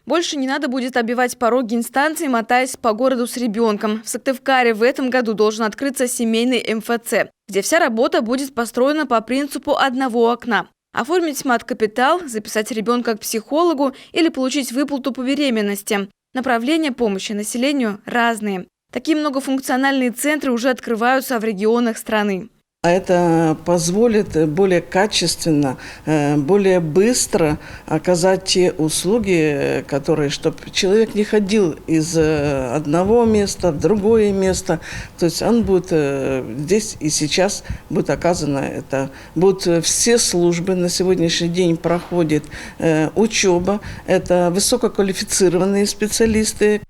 Больше не надо будет оббивать пороги инстанции, мотаясь по городу с ребенком. В Сыктывкаре в этом году должен открыться семейный МФЦ, где вся работа будет построена по принципу одного окна. Оформить мат-капитал, записать ребенка к психологу или получить выплату по беременности. Направления помощи населению разные. Такие многофункциональные центры уже открываются в регионах страны. Это позволит более качественно, более быстро оказать те услуги, которые, чтобы человек не ходил из одного места в другое место. То есть он будет здесь и сейчас будет оказано это. Будут все службы, на сегодняшний день проходит учеба. Это высококвалифицированные специалисты.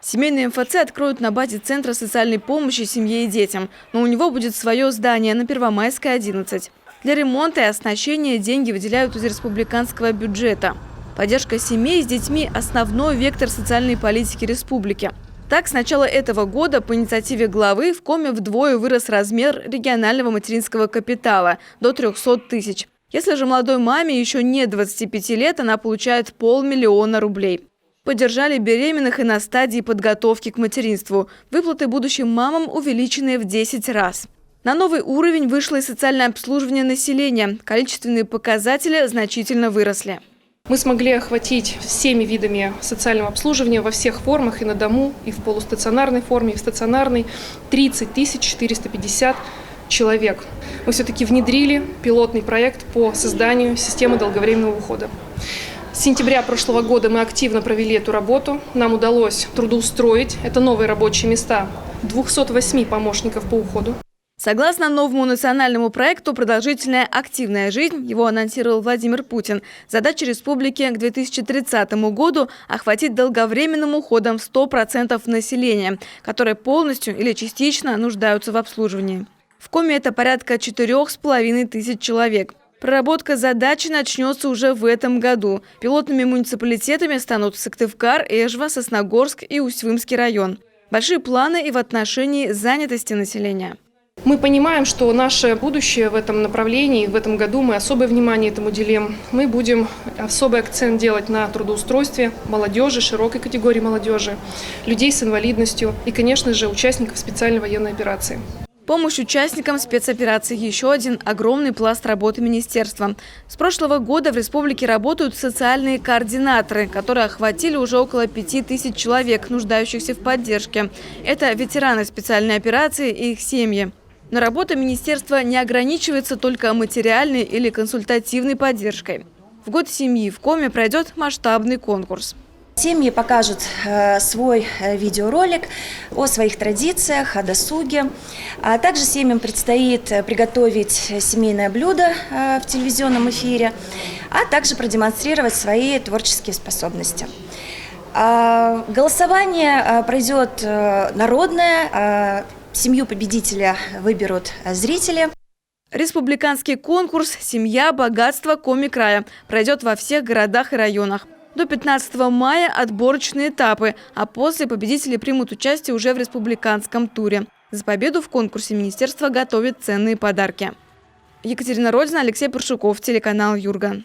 Семейный МФЦ откроют на базе Центра социальной помощи семье и детям, но у него будет свое здание на Первомайской, 11. Для ремонта и оснащения деньги выделяют из республиканского бюджета. Поддержка семей с детьми – основной вектор социальной политики республики. Так, с начала этого года по инициативе главы в Коме вдвое вырос размер регионального материнского капитала – до 300 тысяч. Если же молодой маме еще нет 25 лет, она получает 500 000 рублей. Поддержали беременных и на стадии подготовки к материнству. Выплаты будущим мамам увеличены в 10 раз. На новый уровень вышло и социальное обслуживание населения. Количественные показатели значительно выросли. Мы смогли охватить всеми видами социального обслуживания во всех формах, и на дому, и в полустационарной форме, и в стационарной, 30 450 человек. Мы все-таки внедрили пилотный проект по созданию системы долговременного ухода. С сентября прошлого года мы активно провели эту работу. Нам удалось трудоустроить, это новые рабочие места, 208 помощников по уходу. Согласно новому национальному проекту «Продолжительная активная жизнь», его анонсировал Владимир Путин, задача республики к 2030 году охватить долговременным уходом 100% населения, которое полностью или частично нуждаются в обслуживании. В Коме это порядка 4500 человек. Проработка задачи начнется уже в этом году. Пилотными муниципалитетами станут Сыктывкар, Эжва, Сосногорск и Усть-Вымский район. Большие планы и в отношении занятости населения. Мы понимаем, что наше будущее в этом направлении, в этом году мы особое внимание этому уделим. Мы будем особый акцент делать на трудоустройстве молодежи, широкой категории молодежи, людей с инвалидностью и, конечно же, участников специальной военной операции. Помощь участникам спецоперации – еще один огромный пласт работы министерства. С прошлого года в республике работают социальные координаторы, которые охватили уже около 5000 человек, нуждающихся в поддержке. Это ветераны специальной операции и их семьи. Но работа министерства не ограничивается только материальной или консультативной поддержкой. В год семьи в Коме пройдет масштабный конкурс. Семьи покажут свой видеоролик о своих традициях, о досуге. А также семьям предстоит приготовить семейное блюдо в телевизионном эфире, а также продемонстрировать свои творческие способности. Голосование пройдет народное. Семью победителя выберут зрители. Республиканский конкурс «Семья, богатство Коми края» пройдет во всех городах и районах. До 15 мая отборочные этапы, а после победители примут участие уже в республиканском туре. За победу в конкурсе министерство готовит ценные подарки. Екатерина Родина, Алексей Паршуков, телеканал Юрга.